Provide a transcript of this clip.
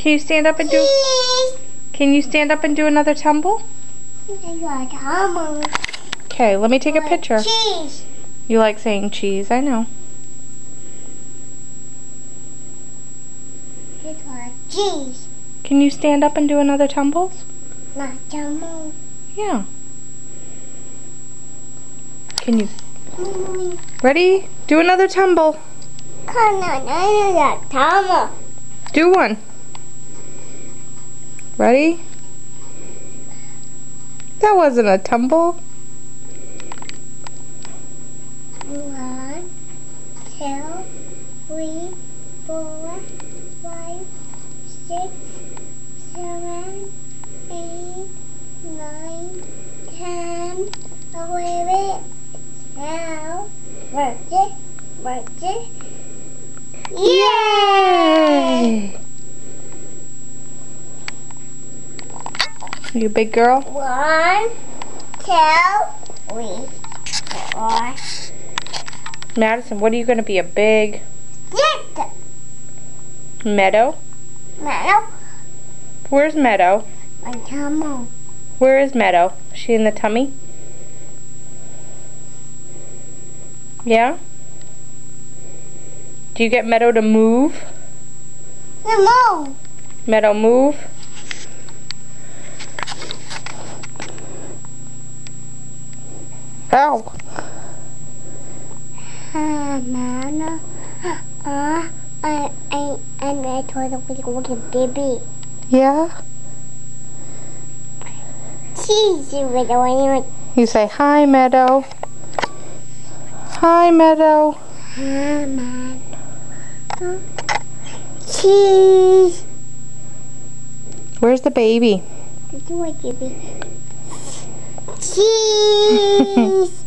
Can you stand up and do? Can you stand up and do another tumble? Okay, let me take a picture. Cheese. You like saying cheese? I know. Cheese. Can you stand up and do another tumbles? Not tumble. Yeah. Can you? Ready? Do another tumble. Tumble. Do one. Ready? That wasn't a tumble. 1, 2, 3, 4, 5, 6, 7, 8, 9, 10, 11, 12, 13, 14. Yay! You a big girl? 1, 2, 3, 4. Madison, what are you going to be? A big 6. Meadow? Meadow. Where's Meadow? My tumble. Where is Meadow? Is she in the tummy? Yeah? Do you get Meadow to move? No. Meadow, move. Ow. Mama. I told her we go get baby. Yeah? Cheese with the one. You say, hi, Meadow. Hi, Meadow. Mama. Cheese. Where's the baby? Did you want baby? Cheese.